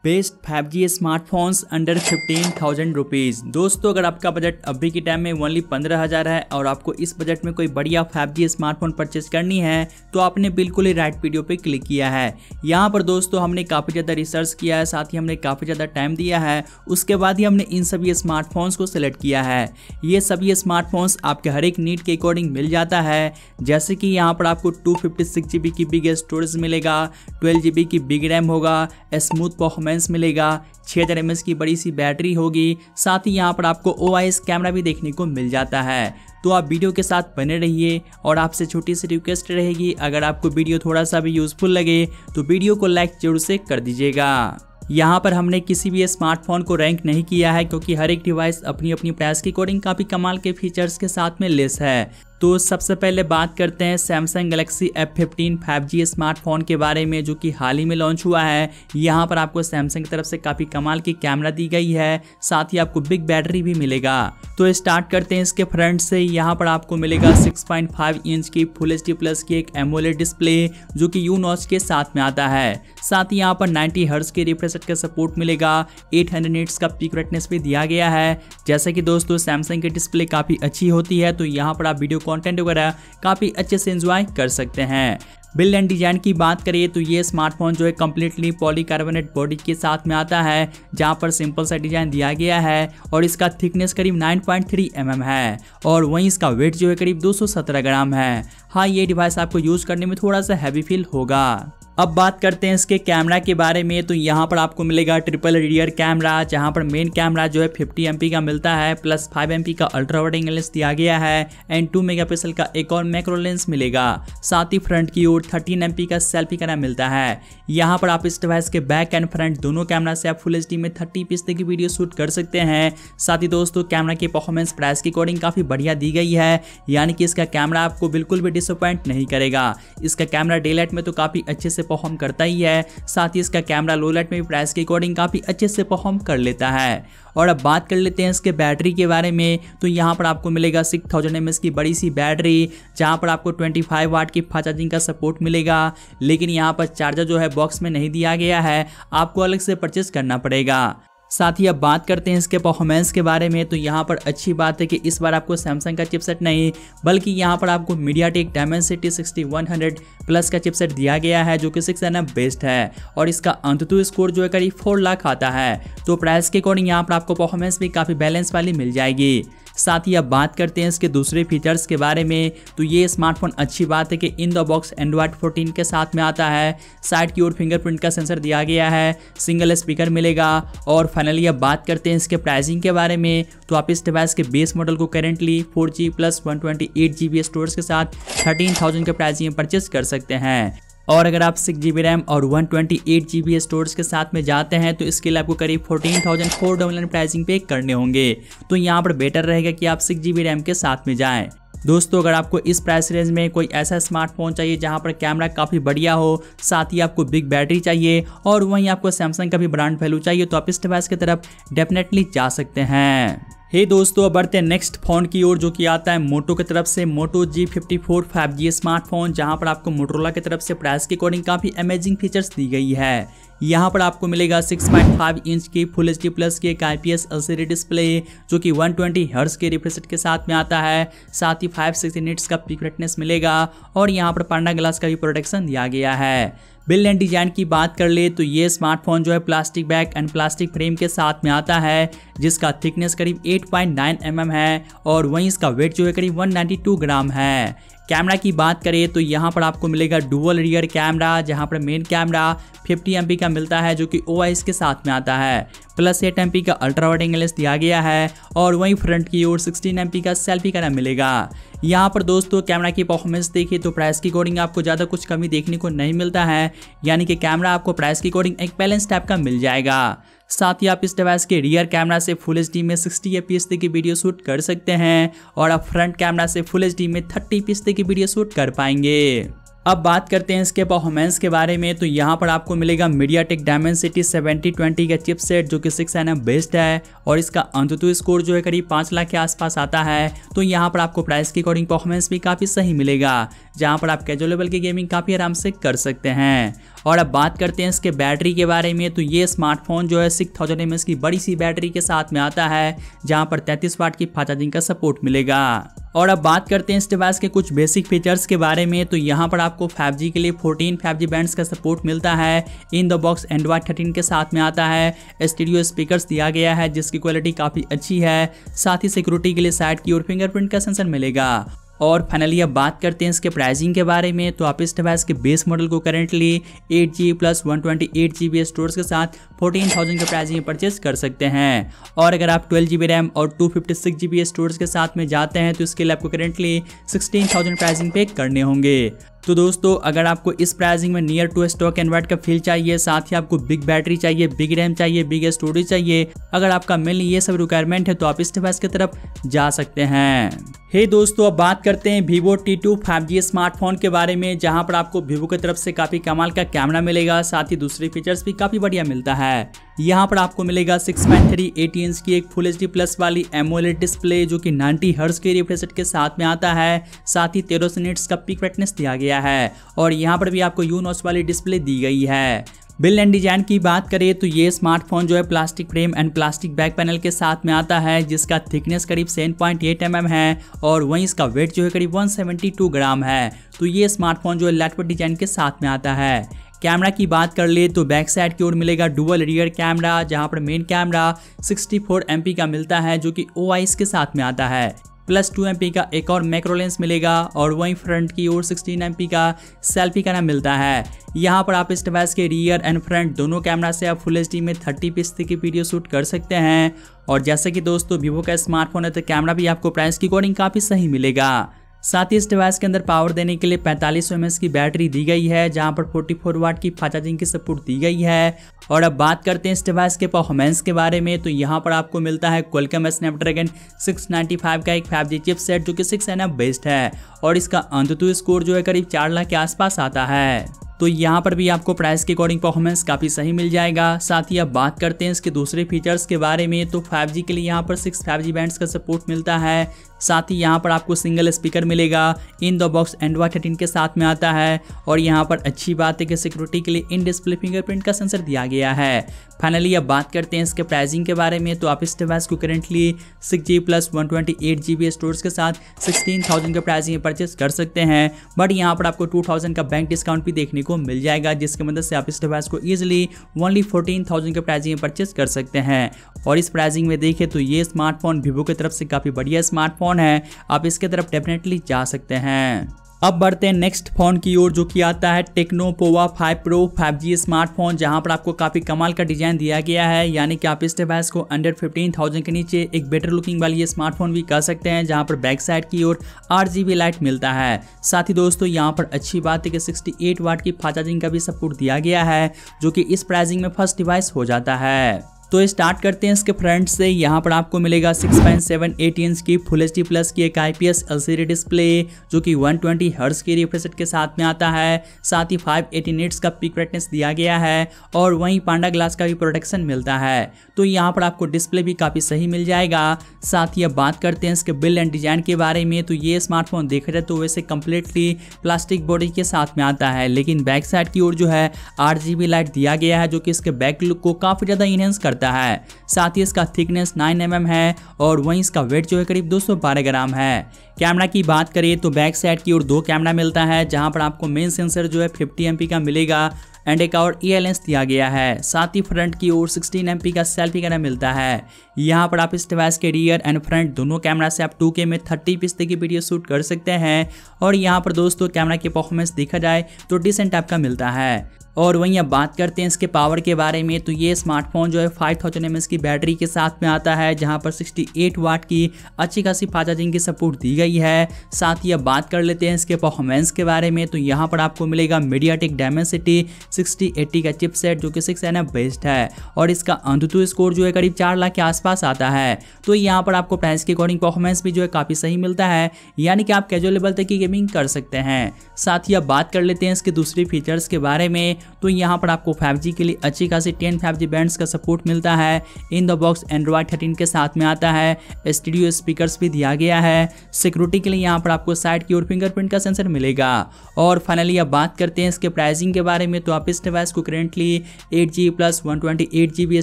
Best 5G smartphones under 15,000 rupees. दोस्तों अगर आपका बजट अभी के टाइम में ओनली 15,000 है और आपको इस बजट में कोई बढ़िया 5G स्मार्टफोन परचेज करनी है तो आपने बिल्कुल ही राइट वीडियो पे क्लिक किया है। यहाँ पर दोस्तों हमने काफ़ी ज़्यादा रिसर्च किया है, साथ ही हमने काफ़ी ज़्यादा टाइम दिया है, उसके बाद ही हमने इन सभी स्मार्टफोन्स को सिलेक्ट किया है। ये सभी स्मार्टफोन्स आपके हर एक नीड के अकॉर्डिंग मिल जाता है, जैसे कि यहाँ पर आपको 256 GB की बिग स्टोरेज मिलेगा, 12 GB की बिग रैम होगा, स्मूथ परफॉर्मेंस मिलेगा, 6000 mAh की बड़ी सी बैटरी होगी, साथ ही यहाँ पर आपको OIS कैमरा भी देखने को मिल जाता है। तो आप वीडियो के साथ बने रहिए और आपसे छोटी सी रिक्वेस्ट रहेगी, अगर आपको वीडियो थोड़ा सा भी यूजफुल लगे तो वीडियो को लाइक जरूर से कर दीजिएगा। यहाँ पर हमने किसी भी स्मार्टफोन को रैंक नहीं किया है क्योंकि हर एक डिवाइस अपनी अपनी प्राइस के अकॉर्डिंग काफ़ी कमाल के फीचर्स के साथ में लेस है। तो सबसे पहले बात करते हैं Samsung Galaxy F15 5G smartphone के बारे में, जो कि हाल ही में लॉन्च हुआ है। यहाँ पर आपको सैमसंग की तरफ से काफ़ी कमाल की कैमरा दी गई है, साथ ही आपको बिग बैटरी भी मिलेगा। तो स्टार्ट करते हैं इसके फ्रंट से। यहाँ पर आपको मिलेगा 6.5 इंच की फुल HD प्लस की एक एमोलेड डिस्प्ले, जो कि U नॉच के साथ में आता है। साथ ही यहाँ पर 90 हर्ट्ज के रिफ्रेश रेट का सपोर्ट मिलेगा, 800 निट्स का पीक ब्राइटनेस भी दिया गया है। जैसे कि दोस्तों सैमसंग की डिस्प्ले काफ़ी अच्छी होती है, तो यहाँ पर आप वीडियो कंटेंट वगैरह काफ़ी अच्छे से एंजॉय कर सकते हैं। बिल्ड एंड डिजाइन की बात करिए तो ये स्मार्टफोन जो है कम्प्लीटली पॉलीकार्बोनेट बॉडी के साथ में आता है, जहां पर सिंपल सा डिजाइन दिया गया है और इसका थिकनेस करीब 9.3 mm है और वहीं इसका वेट जो है करीब 217 ग्राम है। हाँ, ये डिवाइस आपको यूज करने में थोड़ा सा हैवी फील होगा। अब बात करते हैं इसके कैमरा के बारे में। तो यहाँ पर आपको मिलेगा ट्रिपल रियर कैमरा, जहाँ पर मेन कैमरा जो है 50 MP का मिलता है, प्लस 5 MP का अल्ट्रा वाइड एंगल लेंस दिया गया है एंड 2 मेगापिक्सल का एक और मैक्रो लेंस मिलेगा। साथ ही फ्रंट की ओर 13 MP का सेल्फी कैमरा मिलता है। यहाँ पर आप इस डिवाइस के बैक एंड फ्रंट दोनों कैमरा से आप फुल HD में 30fps की वीडियो शूट कर सकते हैं। साथ ही दोस्तों कैमरा की परफॉर्मेंस प्राइस के अकॉर्डिंग काफ़ी बढ़िया दी गई है, यानी कि इसका कैमरा आपको बिल्कुल भी डिसअपॉइंट नहीं करेगा। इसका कैमरा डे लाइट में तो काफ़ी अच्छे से परफॉर्म करता ही है, साथ ही इसका कैमरा लो लाइट में भी प्राइस के अकॉर्डिंग काफ़ी अच्छे से परफॉर्म कर लेता है। और अब बात कर लेते हैं इसके बैटरी के बारे में। तो यहाँ पर आपको मिलेगा 6000 mAh की बड़ी सी बैटरी, जहाँ पर आपको 25 वाट की फास्ट चार्जिंग का सपोर्ट मिलेगा, लेकिन यहाँ पर चार्जर जो है बॉक्स में नहीं दिया गया है, आपको अलग से परचेस करना पड़ेगा। साथ ही अब बात करते हैं इसके परफॉर्मेंस के बारे में। तो यहाँ पर अच्छी बात है कि इस बार आपको सैमसंग का चिपसेट नहीं बल्कि यहाँ पर आपको मीडियाटेक डायमेंसिटी 6100 प्लस का चिपसेट दिया गया है, जो कि 6nm बेस्ड है और इसका अंततः स्कोर जो है करीब 4 लाख आता है। तो प्राइस के अकॉर्डिंग यहाँ पर आपको परफॉर्मेंस भी काफ़ी बैलेंस वाली मिल जाएगी। साथ ही अब बात करते हैं इसके दूसरे फीचर्स के बारे में। तो ये स्मार्टफोन अच्छी बात है कि इन द बॉक्स एंड्रॉयड 14 के साथ में आता है। साइड की ओर फिंगरप्रिंट का सेंसर दिया गया है, सिंगल स्पीकर मिलेगा। और फाइनली अब बात करते हैं इसके प्राइसिंग के बारे में। तो आप इस डिवाइस के बेस मॉडल को currently 4G plus 128 GB storage के साथ 13,000 के प्राइसिंग में परचेस कर सकते हैं। और अगर आप 6 GB रैम और 128 GB स्टोरेज के साथ में जाते हैं तो इसके लिए आपको करीब 14,499 प्राइसिंग पे करने होंगे। तो यहाँ पर बेटर रहेगा कि आप 6 GB रैम के साथ में जाएं। दोस्तों अगर आपको इस प्राइस रेंज में कोई ऐसा स्मार्टफोन चाहिए जहां पर कैमरा काफ़ी बढ़िया हो, साथ ही आपको बिग बैटरी चाहिए और वहीं आपको सैमसंग का भी ब्रांड वैल्यू चाहिए, तो आप इस डिवाइस की तरफ डेफिनेटली जा सकते हैं। हे दोस्तों, अब बढ़ते हैं नेक्स्ट फोन की ओर, जो कि आता है मोटो की तरफ से मोटो G54 5G स्मार्टफोन, जहां पर आपको मोटोरोला की तरफ से प्राइस के अकॉर्डिंग काफ़ी अमेजिंग फीचर्स दी गई है। यहाँ पर आपको मिलेगा 6.5 इंच की फुल HD प्लस की एक IPS LCD डिस्प्ले, जो कि 120 हर्ट्ज के रिफ्रेश रेट के साथ में आता है। साथ ही 560 निट्स का पीक ब्राइटनेस मिलेगा और यहाँ पर पांडा ग्लास का भी प्रोटेक्शन दिया गया है। बिल्ड एंड डिजाइन की बात कर ले तो ये स्मार्टफोन जो है plastic back and plastic frame के साथ में आता है, जिसका थिकनेस करीब 8.9 mm है और वहीं इसका वेट जो है करीब 192 ग्राम है। कैमरा की बात करें तो यहाँ पर आपको मिलेगा डुअल रियर कैमरा, जहाँ पर मेन कैमरा 50 MP का मिलता है, जो कि OIS के साथ में आता है, प्लस 8 MP का अल्ट्रा वाइड एंगल लेंस दिया गया है और वहीं फ्रंट की ओर 16 MP का सेल्फी कैमरा मिलेगा। यहाँ पर दोस्तों कैमरा की परफॉर्मेंस देखिए तो प्राइस की अकॉर्डिंग आपको ज़्यादा कुछ कमी देखने को नहीं मिलता है, यानी कि कैमरा आपको प्राइस की अकॉर्डिंग एक बैलेंस टाइप का मिल जाएगा। साथ ही आप इस डिवाइस के रियर कैमरा से फुल HD में 60fps की वीडियो शूट कर सकते हैं और आप फ्रंट कैमरा से फुल HD में 30fps की वीडियो शूट कर पाएंगे। अब बात करते हैं इसके परफॉर्मेंस के बारे में। तो यहाँ पर आपको मिलेगा मीडियाटेक डायमेंसिटी 7020 का चिपसेट, जो कि 6nm बेस्ड है और इसका अंततः स्कोर जो है करीब 5 लाख के आसपास आता है। तो यहाँ पर आपको प्राइस की अकॉर्डिंग परफॉर्मेंस भी काफ़ी सही मिलेगा, जहाँ पर आप कैजुअल लेवल की गेमिंग काफ़ी आराम से कर सकते हैं। और अब बात करते हैं इसके बैटरी के बारे में, तो ये स्मार्टफोन जो है 6000 mAh की बड़ी सी बैटरी के साथ में आता है, जहां पर 33 वाट की फास्ट चार्जिंग का सपोर्ट मिलेगा। और अब बात करते हैं इस डिवाइस के कुछ बेसिक फीचर्स के बारे में, तो यहाँ पर आपको 5G के लिए 14 5G बैंड्स का सपोर्ट मिलता है। इन द बॉक्स एंड्रॉइड 13 के साथ में आता है। स्टीरियो स्पीकर्स दिया गया है जिसकी क्वालिटी काफ़ी अच्छी है। साथ ही सिक्योरिटी के लिए साइड की ओर फिंगरप्रिंट का सेंसर मिलेगा। और फाइनली अब बात करते हैं इसके प्राइसिंग के बारे में, तो आप इस डिवाइस के बेस मॉडल को currently 8GB plus 128GB storage के साथ 14,000 के प्राइसिंग में परचेज कर सकते हैं। और अगर आप 12GB रैम और 256GB स्टोरेज के साथ में जाते हैं तो इसके लिए आपको करेंटली 16,000 प्राइसिंग पे करने होंगे। तो दोस्तों अगर आपको इस प्राइसिंग में नियर टू स्टॉक एंड्रॉइड का फील चाहिए, साथ ही आपको बिग बैटरी चाहिए, बिग रैम चाहिए, बिग स्टोरेज चाहिए, अगर आपका मेनली ये सब रिक्वायरमेंट है तो आप इस डिवाइस की तरफ जा सकते हैं। हे दोस्तों अब बात करते हैं Vivo T2 5G स्मार्टफोन के बारे में, जहां पर आपको Vivo की तरफ से काफ़ी कमाल का कैमरा मिलेगा, साथ ही दूसरे फीचर्स भी काफ़ी बढ़िया मिलता है। यहाँ पर आपको मिलेगा 6.38 इंच की एक फुल HD प्लस वाली एमोलेड डिस्प्ले जो कि 90 हर्ट्ज के रिफ्रेश रेट के साथ में आता है। साथ ही 1300 निट्स का पीक ब्राइटनेस दिया गया है और यहाँ पर भी आपको यूनॉच वाली डिस्प्ले दी गई है। बिल्ड एंड डिजाइन की बात करें तो ये स्मार्टफोन जो है plastic frame and plastic back panel के साथ में आता है, जिसका थिकनेस करीब 7.8 mm है और वहीं इसका वेट जो है करीब 172 ग्राम है। तो ये स्मार्टफोन जो है लाइटवेट डिजाइन के साथ में आता है। कैमरा की बात कर ले तो बैक साइड की ओर मिलेगा डुअल रियर कैमरा, जहां पर मेन कैमरा 64 MP का मिलता है जो कि OIS के साथ में आता है। प्लस 2 MP का एक और मैक्रो लेंस मिलेगा और वहीं फ्रंट की ओर 16 MP का सेल्फी कैमरा मिलता है। यहाँ पर आप इस डिवाइस के रियर एंड फ्रंट दोनों कैमरा से आप फुल HD में 30p की वीडियो शूट कर सकते हैं। और जैसे कि दोस्तों Vivo का स्मार्टफोन है तो कैमरा भी आपको प्राइस की अकॉर्डिंग काफ़ी सही मिलेगा। साथ ही इस डिवाइस के अंदर पावर देने के लिए 4500 mAh की बैटरी दी गई है, जहां पर 44 वाट की फास्ट चार्जिंग की सपोर्ट दी गई है। और अब बात करते हैं इस डिवाइस के परफॉर्मेंस के बारे में, तो यहाँ पर आपको मिलता है Qualcomm Snapdragon 695 का एक 5G चिपसेट जो कि 6nf बेस्ड है और इसका अंततः स्कोर जो है करीब 4 लाख के आसपास आता है। तो यहाँ पर भी आपको प्राइस के अकॉर्डिंग परफॉर्मेंस काफ़ी सही मिल जाएगा। साथ ही अब बात करते हैं इसके दूसरे फीचर्स के बारे में, तो 5G के लिए यहाँ पर 6 5G बैंड्स का सपोर्ट मिलता है। साथ ही यहाँ पर आपको सिंगल स्पीकर मिलेगा। इन द बॉक्स एंड्रॉइड 13 के साथ में आता है और यहाँ पर अच्छी बात है कि सिक्योरिटी के लिए इन डिस्प्ले फिंगरप्रिंट का सेंसर दिया गया है। फाइनली अब बात करते हैं इसके प्राइसिंग के बारे में, तो आप इस डिवाइस को currently 6GB plus 128GB storage के साथ 16,000 के प्राइसिंग में परचेस कर सकते हैं। बट यहाँ पर आपको 2000 का बैंक डिस्काउंट भी देखने को मिल जाएगा, जिसकी मदद से आप इस डिवाइस को ईजिली ओनली 14,000 के प्राइसिंग में परचेस कर सकते हैं। और इस प्राइसिंग में देखें तो ये स्मार्टफोन Vivo की तरफ से काफ़ी बढ़िया स्मार्टफोन है, आप इसके तरफ डेफिनेटली जा सकते हैं। अब बढ़ते हैं नेक्स्ट फोन की ओर जो कि आता है techno Pova 5 Pro 5G smartphone, जहां पर आपको काफ़ी कमाल का डिजाइन दिया गया है, यानी कि आप इस डिवाइस को अंडर 15,000 के नीचे एक बेटर लुकिंग वाली ये स्मार्टफोन भी कह सकते हैं, जहां पर बैक साइड की ओर RGB लाइट मिलता है। साथ ही दोस्तों यहाँ पर अच्छी बात है कि 68 वाट की फास्ट चार्जिंग का भी सपोर्ट दिया गया है, जो कि इस प्राइसिंग में फर्स्ट डिवाइस हो जाता है। तो स्टार्ट करते हैं इसके फ्रंट से। यहाँ पर आपको मिलेगा 6.78 इंच की फुल HD प्लस की एक IPS LCD डिस्प्ले जो कि 120 हर्ट्ज की रिफ्रेश रेट के साथ में आता है। साथ ही 580 निट्स का पीक ब्राइटनेस दिया गया है और वहीं पांडा ग्लास का भी प्रोटेक्शन मिलता है। तो यहाँ पर आपको डिस्प्ले भी काफ़ी सही मिल जाएगा। साथ ही अब बात करते हैं इसके बिल्ड एंड डिजाइन के बारे में, तो ये स्मार्टफोन देखा जाए तो वैसे कम्प्लीटली प्लास्टिक बॉडी के साथ में आता है, लेकिन बैक साइड की ओर जो है RGB लाइट दिया गया है जो कि इसके बैक लुक को काफ़ी ज़्यादा इनहेंस करता है। साथ ही इसका थिकनेस 9 mm है और वहीं इसका वेट जो है करीब 212 ग्राम है। कैमरा की बात करें तो बैक साइड की ओर 2 कैमरा मिलता है, जहां पर आपको मेन सेंसर जो है 50 MP का मिलेगा एंड एक और EL लेंस दिया गया है। साथ ही फ्रंट की ओर 16 MP का सेल्फी कैमरा मिलता है। यहाँ पर आप इस डिवाइस के रियर एंड फ्रंट दोनों कैमरा से आप 2K में 30p की वीडियो शूट कर सकते हैं। और यहाँ पर दोस्तों कैमरा की परफॉर्मेंस देखा जाए तो डिसेंट टाइप का मिलता है। और वहीं अब बात करते हैं इसके पावर के बारे में, तो ये स्मार्टफोन जो है 5000 mAh की बैटरी के साथ में आता है, जहां पर 68 वाट की अच्छी खासी फास्ट चार्जिंग की सपोर्ट दी गई है। साथ ही अब बात कर लेते हैं इसके परफॉर्मेंस के बारे में, तो यहाँ पर आपको मिलेगा मीडियाटेक डायमेंसिटी 6080 का चिपसेट जो कि 6nf बेस्ड है और इसका अंततः स्कोर जो है करीब 4 लाख के आसपास आता है। तो यहाँ पर आपको प्राइस के अकॉर्डिंग परफॉर्मेंस भी जो है काफ़ी सही मिलता है, यानी कि आप कैजुअल लेवल तक की गेमिंग कर सकते हैं। साथ ही अब बात कर लेते हैं इसके दूसरे फीचर्स के बारे में, तो यहाँ पर आपको 5G के लिए अच्छी खासी 10 5G बैंड्स का सपोर्ट मिलता है। इन द बॉक्स एंड्रॉयड 13 के साथ में आता है। स्टूडियो स्पीकर्स भी दिया गया है। सिक्योरिटी के लिए यहाँ पर आपको साइड की ओर फिंगरप्रिंट का सेंसर मिलेगा। और फाइनली अब बात करते हैं इसके प्राइसिंग के बारे में, तो आप इस डिवाइस को currently 8GB plus 128GB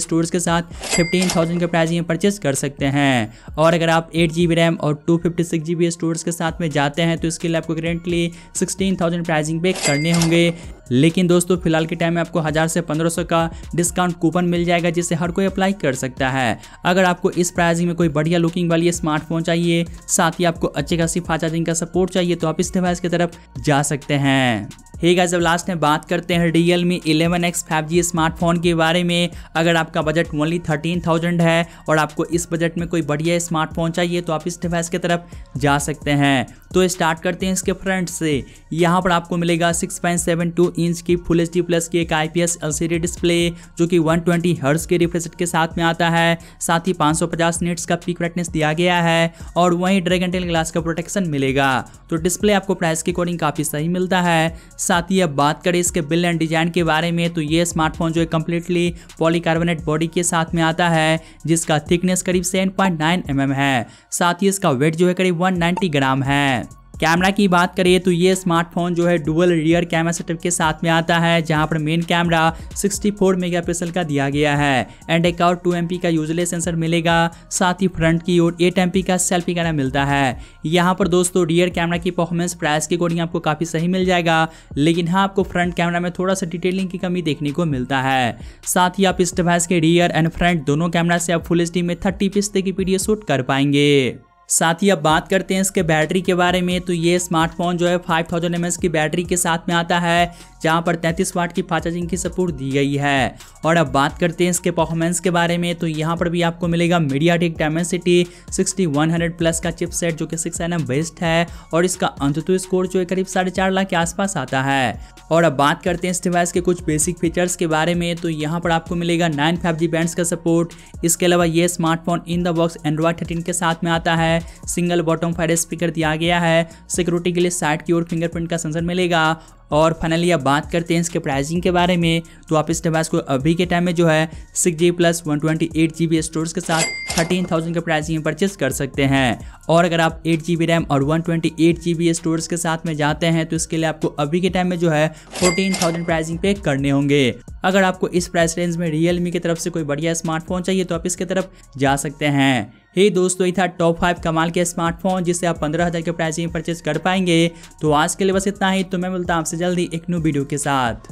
storage के साथ 15,000 के प्राइसिंग में परचेज कर सकते हैं। और अगर आप 8GB रैम और 256GB स्टोरेज के साथ में जाते हैं तो इसके लिए आपको करेंटली 16,000 प्राइसिंग पे करने होंगे। लेकिन दोस्तों फिलहाल के टाइम में आपको 1000 से 1500 का डिस्काउंट कूपन मिल जाएगा, जिसे हर कोई अप्लाई कर सकता है। अगर आपको इस प्राइसिंग में कोई बढ़िया लुकिंग वाली स्मार्टफोन चाहिए, साथ ही आपको अच्छी खासी फास्ट चार्जिंग का सपोर्ट चाहिए, तो आप इस डिवाइस की तरफ जा सकते हैं। हे गाइस, अब लास्ट में बात करते हैं Realme 11X 5G स्मार्टफोन के बारे में। अगर आपका बजट ओनली 13,000 है और आपको इस बजट में कोई बढ़िया स्मार्टफोन चाहिए, तो आप इस डिवाइस की तरफ जा सकते हैं। तो स्टार्ट करते हैं इसके फ्रंट से। यहाँ पर आपको मिलेगा 6.72 इंच की फुल HD प्लस की एक IPS LCD डिस्प्ले, जो कि 120 हर्ट्ज के रिफ्रेश रेट के साथ में आता है। साथ ही 550 निट्स का पीक ब्राइटनेस दिया गया है और वहीं ड्रैगन टेल ग्लास का प्रोटेक्शन मिलेगा। तो डिस्प्ले आपको प्राइस के अकॉर्डिंग काफी सही मिलता है। साथ ही अब बात करें इसके बिल्ड एंड डिजाइन के बारे में, तो ये स्मार्टफोन जो है कम्प्लीटली पॉलीकार्बोनेट बॉडी के साथ में आता है, जिसका थिकनेस करीब 7.9 mm है। साथ ही इसका वेट जो है करीब 190 ग्राम है। कैमरा की बात करें तो ये स्मार्टफोन जो है डुअल रियर कैमरा सेटअप के साथ में आता है, जहां पर मेन कैमरा 64 मेगापिक्सल का दिया गया है एंड एक और 2 MP का यूजलेस सेंसर मिलेगा। साथ ही फ्रंट की ओर 8 MP का सेल्फी कैमरा मिलता है। यहाँ पर दोस्तों रियर कैमरा की परफॉर्मेंस प्राइस के अकॉर्डिंग आपको काफी सही मिल जाएगा, लेकिन हाँ आपको फ्रंट कैमरा में थोड़ा सा डिटेलिंग की कमी देखने को मिलता है। साथ ही आप इस डिवाइस के रियर एंड फ्रंट दोनों कैमरा से आप फुल HD में 30 fps तक की वीडियो शूट कर पाएंगे। साथ ही अब बात करते हैं इसके बैटरी के बारे में, तो ये स्मार्टफोन जो है 5000 mAh की बैटरी के साथ में आता है, जहां पर 33 वाट की फास्ट चार्जिंग की सपोर्ट दी गई है। और अब बात करते हैं इसके परफॉर्मेंस के बारे में, तो यहाँ पर भी आपको मिलेगा MediaTek Dimensity 6100 प्लस का चिपसेट, जो कि 6nm बेस्ड है और इसका अंततः स्कोर जो है करीब 4.5 लाख के आसपास आता है। और अब बात करते हैं इस डिवाइस के कुछ बेसिक फीचर्स के बारे में, तो यहाँ पर आपको मिलेगा 9 5G बैंड्स का सपोर्ट। इसके अलावा ये smartphone in the box Android 13 के साथ में आता है। सिंगल बॉटम फाइड स्पीकर दिया गया है। सिक्योरिटी के लिए साइड की ओर फिंगरप्रिंट का सेंसर मिलेगा। और फाइनली अब बात करते हैं इसके प्राइसिंग के बारे में, तो आप इस डिवाइस को अभी के टाइम में जो है 6GB प्लस 128GB स्टोरेज के साथ 13,000 के प्राइसिंग में परचेस कर सकते हैं। और अगर आप 8GB रैम और 128GB स्टोरेज के साथ में जाते हैं तो इसके लिए आपको अभी के टाइम में जो है 14,000 प्राइसिंग पे करने होंगे। अगर आपको इस प्राइस रेंज में Realme की तरफ से कोई बढ़िया स्मार्टफोन चाहिए तो आप इसकी तरफ जा सकते हैं। हे दोस्तों, ये था टॉप 5 कमाल के स्मार्टफोन जिससे आप 15,000 के प्राइस में परचेस कर पाएंगे। तो आज के लिए बस इतना ही, तो मैं मिलता हूं आपसे जल्दी एक न्यू वीडियो के साथ।